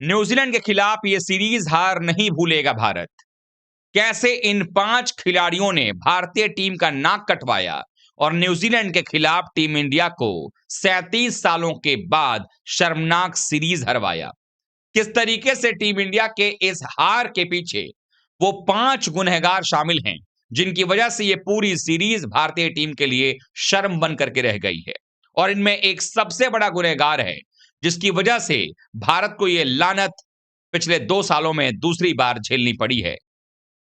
New Zealand के खिलाफ ये सीरीज हार नहीं भूलेगा भारत। कैसे इन 5 खिलाड़ियों ने भारतीय टीम का नाक कटवाया और न्यूजीलैंड के खिलाफ टीम इंडिया को 37 सालों के बाद शर्मनाक सीरीज हरवाया। किस तरीके से टीम इंडिया के इस हार के पीछे वो 5 गुनहगार शामिल हैं, जिनकी वजह से ये पूरी सीरीज भारतीय टीम के लिए शर्म बन करके रह गई है। और इनमें एक सबसे बड़ा गुनहगार है, जिसकी वजह से भारत को यह लानत पिछले 2 सालों में दूसरी बार झेलनी पड़ी है।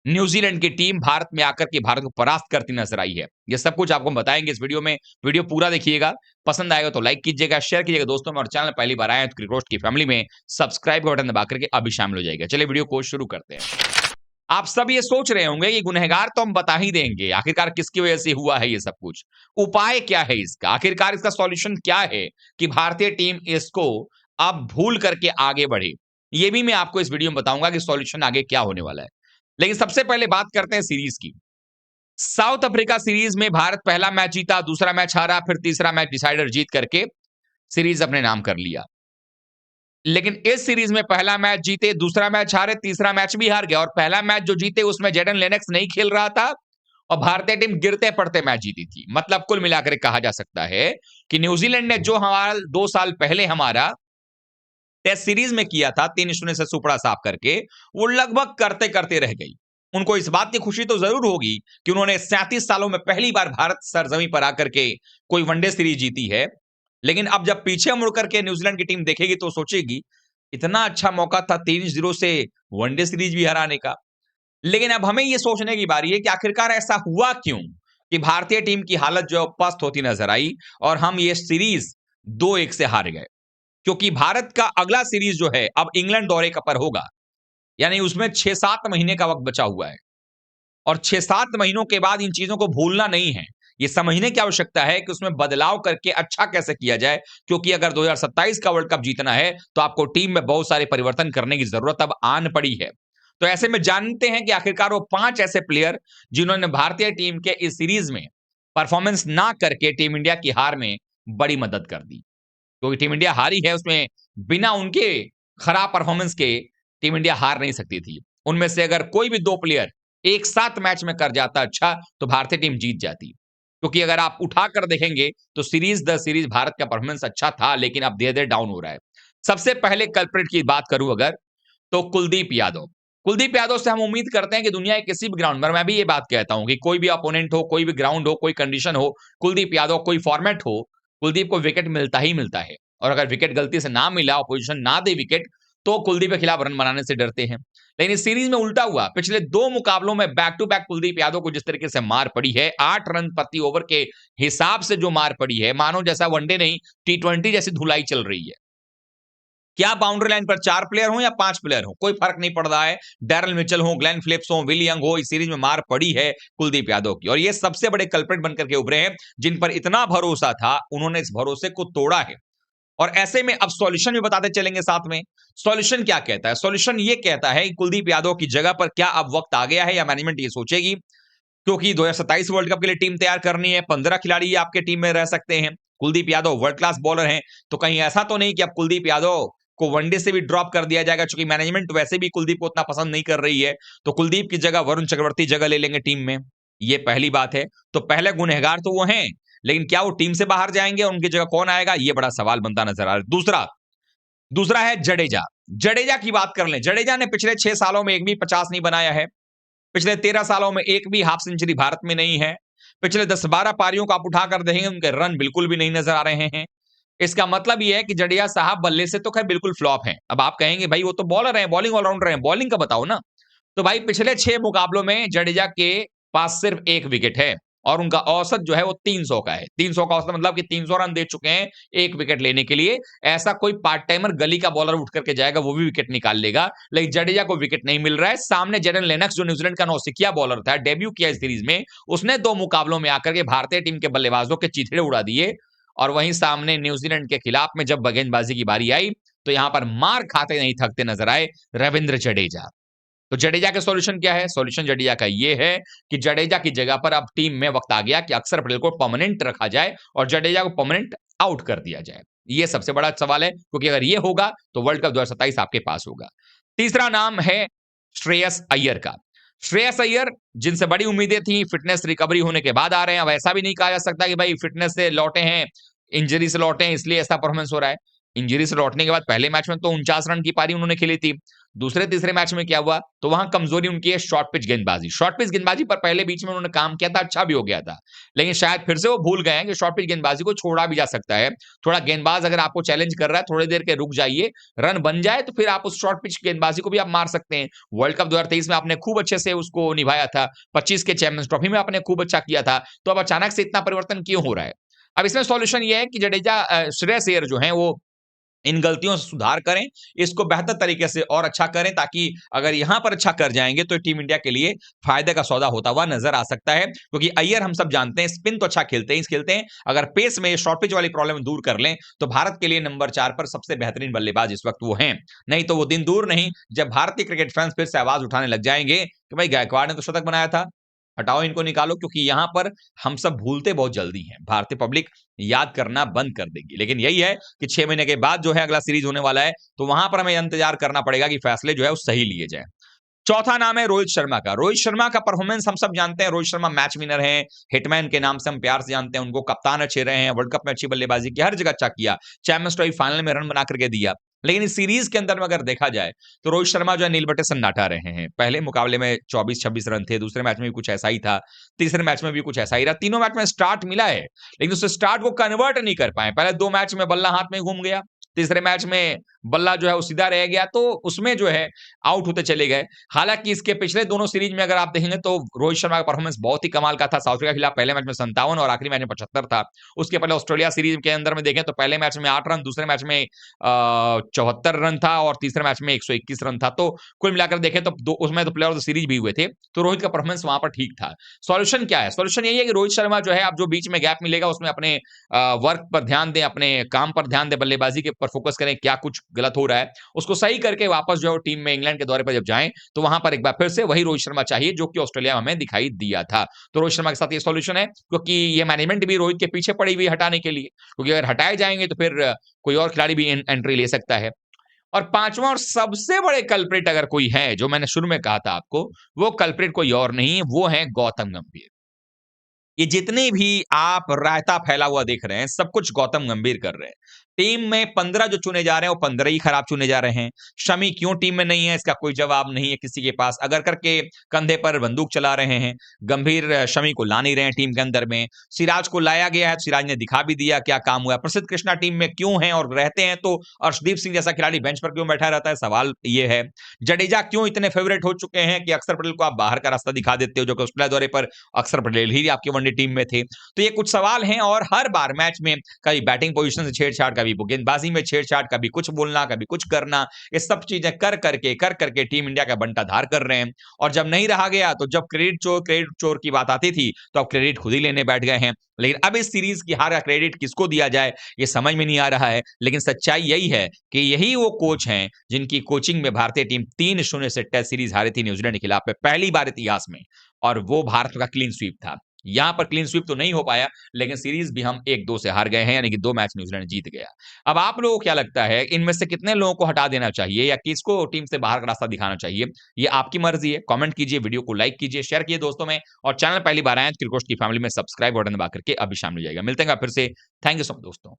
न्यूजीलैंड की टीम भारत में आकर के भारत को परास्त करती नजर आई है। यह सब कुछ आपको बताएंगे इस वीडियो में। वीडियो पूरा देखिएगा, पसंद आएगा तो लाइक कीजिएगा, शेयर कीजिएगा दोस्तों में, और चैनल पहली बार आए हैं तो क्रिकेट रोस्ट की फैमिली में सब्सक्राइब का बटन दबा करके अभी शामिल हो जाएगा। चलिए वीडियो को शुरू करते हैं। आप सब ये सोच रहे होंगे कि गुनहगार तो हम बता ही देंगे, आखिरकार किसकी वजह से हुआ है ये सब कुछ, उपाय क्या है इसका, आखिरकार इसका सॉल्यूशन क्या है कि भारतीय टीम इसको अब भूल करके आगे बढ़े। ये भी मैं आपको इस वीडियो में बताऊंगा कि सॉल्यूशन आगे क्या होने वाला है। लेकिन सबसे पहले बात करते हैं सीरीज की। साउथ अफ्रीका सीरीज में भारत पहला मैच जीता, दूसरा मैच हारा, फिर तीसरा मैच डिसाइडर जीत करके सीरीज अपने नाम कर लिया। लेकिन इस सीरीज में पहला मैच जीते, दूसरा मैच हारे, तीसरा मैच भी हार गया, और पहला मैच जो जीते उसमें जेडन लेनक्स नहीं खेल रहा था और भारतीय टीम गिरते पड़ते मैच जीती थी। मतलब कुल मिलाकर कहा जा सकता है कि न्यूजीलैंड ने जो हमारा 2 साल पहले हमारा टेस्ट सीरीज में किया था 3-0 से सुपड़ा साफ करके, वो लगभग करते करते रह गई। उनको इस बात की खुशी तो जरूर होगी कि उन्होंने 37 सालों में पहली बार भारत सरजमी पर आकर के कोई वनडे सीरीज जीती है। लेकिन अब जब पीछे मुड़ करके न्यूजीलैंड की टीम देखेगी तो सोचेगी इतना अच्छा मौका था 3-0 से वनडे सीरीज भी हराने का। लेकिन अब हमें यह सोचने की बारी है कि आखिरकार ऐसा हुआ क्यों कि भारतीय टीम की हालत जो पस्त होती नजर आई और हम ये सीरीज 2-1 से हार गए। क्योंकि भारत का अगला सीरीज जो है अब इंग्लैंड दौरे का पर होगा, यानी उसमें 6-7 महीने का वक्त बचा हुआ है, और 6-7 महीनों के बाद इन चीजों को भूलना नहीं है। यह समझने की आवश्यकता है कि उसमें बदलाव करके अच्छा कैसे किया जाए, क्योंकि अगर 2027 का वर्ल्ड कप जीतना है तो आपको टीम में बहुत सारे परिवर्तन करने की जरूरत अब आन पड़ी है। तो ऐसे में जानते हैं कि आखिरकार वो 5 ऐसे प्लेयर जिन्होंने भारतीय टीम के इस सीरीज में परफॉर्मेंस ना करके टीम इंडिया की हार में बड़ी मदद कर दी। क्योंकि टीम इंडिया हारी है, उसमें बिना उनके खराब परफॉर्मेंस के टीम इंडिया हार नहीं सकती थी। उनमें से अगर कोई भी 2 प्लेयर एक साथ मैच में कर जाता अच्छा, तो भारतीय टीम जीत जाती। क्योंकि अगर आप उठाकर देखेंगे तो सीरीज द सीरीज भारत का परफॉर्मेंस अच्छा था, लेकिन अब धीरे धीरे डाउन हो रहा है। सबसे पहले कल्प्रिट की बात करूं अगर, तो कुलदीप यादव। कुलदीप यादव से हम उम्मीद करते हैं कि दुनिया के किसी भी ग्राउंड पर, मैं भी ये बात कहता हूं कि कोई भी अपोनेंट हो, कोई भी ग्राउंड हो, कोई कंडीशन हो, कुलदीप यादव कोई फॉर्मेट हो, कुलदीप को विकेट मिलता ही मिलता है। और अगर विकेट गलती से ना मिला, ऑपोजिशन ना दे विकेट, तो कुलदीप के खिलाफ रन बनाने से डरते हैं। लेकिन इस सीरीज में उल्टा हुआ। पिछले 2 मुकाबलों में back to back Kuldeep Yadav को जिस तरीके से मार पड़ी है, 8 रन प्रति ओवर के हिसाब से जो मार पड़ी है, मानो जैसा वनडे नहीं T20 जैसी धुलाई चल रही है। क्या बाउंड्री लाइन पर 4 प्लेयर हो या 5 प्लेयर हो, कोई फर्क नहीं पड़ रहा है। डैरल मिचेल हो, ग्लेन फिलिप्स हो, विल यंग हो, इस सीरीज में मार पड़ी है कुलदीप यादव की, और ये सबसे बड़े कल्प्रिट बनकर के उभरे हैं। जिन पर इतना भरोसा था, उन्होंने इस भरोसे को तोड़ा है। और ऐसे में अब सॉल्यूशन भी बताते चलेंगे साथ में। सॉल्यूशन क्या कहता है? सॉल्यूशन ये कहता है कि कुलदीप यादव की जगह पर क्या अब वक्त आ गया है, या मैनेजमेंट ये सोचेगी, क्योंकि 2027 वर्ल्ड कप के लिए टीम तैयार करनी है, 15 खिलाड़ी आपके टीम में रह सकते हैं। Kuldeep Yadav world class bowler हैं, तो कहीं ऐसा तो नहीं कि अब कुलदीप यादव को वनडे से भी ड्रॉप कर दिया जाएगा, क्योंकि मैनेजमेंट वैसे भी कुलदीप को उतना पसंद नहीं कर रही है। तो कुलदीप की जगह वरुण चक्रवर्ती जगह ले लेंगे टीम में, ये पहली बात है। तो पहले गुनहगार तो वो हैं, लेकिन क्या वो टीम से बाहर जाएंगे और उनकी जगह कौन आएगा, ये बड़ा सवाल बनता नजर आ रहा है। दूसरा है जडेजा। जडेजा की बात कर लें। जडेजा ने पिछले 6 सालों में एक भी 50 नहीं बनाया है। पिछले 13 सालों में एक भी हाफ सेंचुरी भारत में नहीं है। पिछले 10-12 पारियों को आप उठाकर देखेंगे, उनके रन बिल्कुल भी नहीं नजर आ रहे हैं। इसका मतलब यह है कि जडेजा साहब बल्ले से तो खैर बिल्कुल फ्लॉप हैं। अब आप कहेंगे भाई वो तो बॉलर हैं, बॉलिंग ऑलराउंडर हैं, बॉलिंग का बताओ ना। तो भाई पिछले 6 मुकाबलों में जडेजा के पास सिर्फ 1 विकेट है, और उनका औसत जो है वो 300 का है। 300 का औसत मतलब कि 300 रन दे चुके हैं 1 विकेट लेने के लिए। ऐसा कोई पार्ट टाइमर गली का बॉलर उठ करके जाएगा, वो भी विकेट निकाल लेगा, लेकिन जडेजा को विकेट नहीं मिल रहा है। सामने जेडन लेनक्स जो न्यूजीलैंड का नौसिखिया बॉलर था, डेब्यू किया इस सीरीज में, उसने 2 मुकाबलों में आकर के भारतीय टीम के बल्लेबाजों के चीथड़े उड़ा दिए। और वहीं सामने न्यूजीलैंड के खिलाफ में जब गेंदबाजी की बारी आई, तो यहां पर मार खाते नहीं थकते नजर आए रविंद्र जडेजा। तो जडेजा का सॉल्यूशन क्या है? सॉल्यूशन जडेजा का यह है कि जडेजा की जगह पर अब टीम में वक्त आ गया कि अक्षर पटेल को परमानेंट रखा जाए और जडेजा को परमानेंट आउट कर दिया जाए। ये सबसे बड़ा सवाल है, क्योंकि अगर ये होगा तो वर्ल्ड कप 2027 आपके पास होगा। तीसरा नाम है श्रेयस अय्यर का। श्रेयस अय्यर जिनसे बड़ी उम्मीदें थी, फिटनेस रिकवरी होने के बाद आ रहे हैं। अब ऐसा भी नहीं कहा जा सकता कि भाई फिटनेस से लौटे हैं, इंजरी से लौटे हैं इसलिए ऐसा परफॉर्मेंस हो रहा है। इंजरी से लौटने के बाद पहले मैच में तो 49 रन की पारी उन्होंने खेली थी। दूसरे तीसरे मैच में क्या हुआ, तो वहां कमजोरी उनकी है शॉर्ट पिच गेंदबाजी। शॉर्ट पिच गेंदबाजी पर पहले बीच में उन्होंने काम किया था, अच्छा भी हो गया था, लेकिन शायद फिर से वो भूल गए हैं कि शॉर्ट पिच गेंदबाजी को छोड़ा भी जा सकता है। थोड़ा गेंदबाज अगर आपको चैलेंज कर रहा है, थोड़ी देर के रुक जाइए, रन बन जाए तो फिर आप उस शॉर्ट पिच गेंदबाजी को भी आप मार सकते हैं। वर्ल्ड कप 2023 में आपने खूब अच्छे से उसको निभाया था, 25 के चैंपियंस ट्रॉफी में आपने खूब अच्छा किया था, तो अब अचानक से इतना परिवर्तन क्यों हो रहा है? अब इसमें सॉल्यूशन ये है कि जडेजा श्रेयस अय्यर जो है वो इन गलतियों से सुधार करें, इसको बेहतर तरीके से और अच्छा करें, ताकि अगर यहां पर अच्छा कर जाएंगे तो टीम इंडिया के लिए फायदे का सौदा होता हुआ नजर आ सकता है। क्योंकि अय्यर हम सब जानते हैं स्पिन तो अच्छा खेलते हैं, अगर पेस में शॉर्ट पिच वाली प्रॉब्लम दूर कर लें तो भारत के लिए नंबर 4 पर सबसे बेहतरीन बल्लेबाज इस वक्त वो हैं। नहीं तो वो दिन दूर नहीं जब भारतीय क्रिकेट फैंस फिर से आवाज उठाने लग जाएंगे कि भाई गायकवाड़ ने तो शतक बनाया था, हटाओ इनको, निकालो, क्योंकि यहां पर हम सब भूलते बहुत जल्दी हैं, भारतीय पब्लिक याद करना बंद कर देगी। लेकिन यही है कि 6 महीने के बाद जो है अगला सीरीज होने वाला है, तो वहां पर हमें इंतजार करना पड़ेगा कि फैसले जो है वो सही लिए जाए। चौथा नाम है रोहित शर्मा का। रोहित शर्मा का परफॉर्मेंस हम सब जानते हैं, रोहित शर्मा मैच विनर हैं, हिटमैन के नाम से हम प्यार से जानते हैं उनको, कप्तान अच्छे रहे हैं, वर्ल्ड कप में अच्छी बल्लेबाजी की, हर जगह अच्छा किया, चैंपियंस ट्रॉफी फाइनल में रन बना करके दिया। लेकिन इस सीरीज के अंदर में अगर देखा जाए तो रोहित शर्मा जो है नील बटे सन्नाटा रहे हैं। पहले मुकाबले में 24-26 रन थे, दूसरे मैच में भी कुछ ऐसा ही था, तीसरे मैच में भी कुछ ऐसा ही रहा, तीनों मैच में स्टार्ट मिला है, लेकिन उस स्टार्ट को कन्वर्ट नहीं कर पाए। पहले 2 मैच में बल्ला हाथ में घूम गया, तीसरे मैच में बल्ला जो है वो सीधा रह गया, तो उसमें जो है आउट होते चले गए। हालांकि इसके पिछले दोनों सीरीज में अगर आप देखेंगे तो रोहित शर्मा का परफॉर्मेंस बहुत ही कमाल का था। साउथ अफ्रीका के खिलाफ पहले मैच में 57 और आखिरी मैच में 75 था। उसके पहले ऑस्ट्रेलिया सीरीज के अंदर में देखें तो पहले मैच में 8 रन, दूसरे मैच में 74 रन था और तीसरे मैच में 121 रन था। तो कुल मिलाकर देखें तो उसमें तो प्लेयर ऑफ द सीरीज भी हुए थे, तो रोहित का परफॉर्मेंस वहां पर ठीक था। सॉल्यूशन क्या है? सॉल्यूशन यही है कि रोहित शर्मा जो है अब जो बीच में गैप मिलेगा उसमें अपने वर्क पर ध्यान दें, अपने काम पर ध्यान दें, बल्लेबाजी के ऊपर फोकस करें, क्या कुछ गलत हो रहा है उसको सही करके वापस जो है टीम में इंग्लैंड के दौरे पर जब जाएं तो वहां पर एक बार फिर से वही रोहित शर्मा चाहिए जो कि ऑस्ट्रेलिया में हमें दिखाई दिया था। तो रोहित शर्मा के साथ ये सॉल्यूशन है, क्योंकि ये मैनेजमेंट भी रोहित के पीछे पड़ी हुई हटाने के लिए, क्योंकि अगर हटाए जाएंगे तो फिर कोई और खिलाड़ी भी एंट्री ले सकता है। और पांचवा और सबसे बड़े कल्प्रिट अगर कोई है, जो मैंने शुरू में कहा था आपको, वो कल्प्रिट कोई और नहीं, वो है गौतम गंभीर। ये जितने भी आप रायता फैला हुआ देख रहे हैं, सब कुछ गौतम गंभीर कर रहे हैं। टीम में 15 जो चुने जा रहे हैं वो 15 ही खराब चुने जा रहे हैं। शमी क्यों टीम में नहीं है इसका कोई जवाब नहीं है किसी के पास, अगर करके कंधे पर बंदूक चला रहे हैं। गंभीर शमी को ला नहीं रहे हैं टीम के अंदर में। सिराज को लाया गया है, सिराज ने दिखा भी दिया क्या काम हुआ। प्रसिद्ध कृष्णा टीम में क्यों है और रहते हैं तो अर्शदीप सिंह जैसा खिलाड़ी बेंच पर क्यों बैठा रहता है, सवाल ये है। जडेजा क्यों इतने फेवरेट हो चुके हैं कि अक्षर पटेल को आप बाहर का रास्ता दिखा देते हो, जो कि ऑस्ट्रेलिया दौरे पर अक्षर पटेल ही आपके वनडे टीम में थे। तो ये कुछ सवाल हैं और हर बार मैच में कभी बैटिंग पोजीशन से छेड़छाड़, कभी गेंदबाजी में छेड़छाड़, कभी कुछ बोलना, कभी कुछ करना, ये सब चीजें कर करके टीम इंडिया का बंटाधार कर रहे हैं। और जब नहीं रहा गया तो जब क्रेडिट चोर की बात आती थी तो अब क्रेडिट खुद ही लेने बैठ गए हैं। लेकिन अब इस सीरीज की हार का क्रेडिट किसको दिया जाए ये समझ में नहीं आ रहा है। लेकिन सच्चाई यही है कि यही वो कोच हैं जिनकी कोचिंग में भारतीय टीम 3-0 से टेस्ट सीरीज हारी थी न्यूजीलैंड के खिलाफ में, पहली बार इतिहास में, और वो भारत का क्लीन स्वीप था। यहां पर क्लीन स्वीप तो नहीं हो पाया, लेकिन सीरीज भी हम 1-2 से हार गए हैं, यानी कि 2 मैच न्यूजीलैंड जीत गया। अब आप लोगों को क्या लगता है, इनमें से कितने लोगों को हटा देना चाहिए या किसको टीम से बाहर का रास्ता दिखाना चाहिए? ये आपकी मर्जी है। कमेंट कीजिए, वीडियो को लाइक कीजिए, शेयर कीजिए दोस्तों में, और चैनल पहली बार आए तो क्रिकेट की फैमिली में सब्सक्राइब बटन दबा करके अभी शामिल हो जाएगा। मिलते हैं फिर से। थैंक यू सो मच दोस्तों।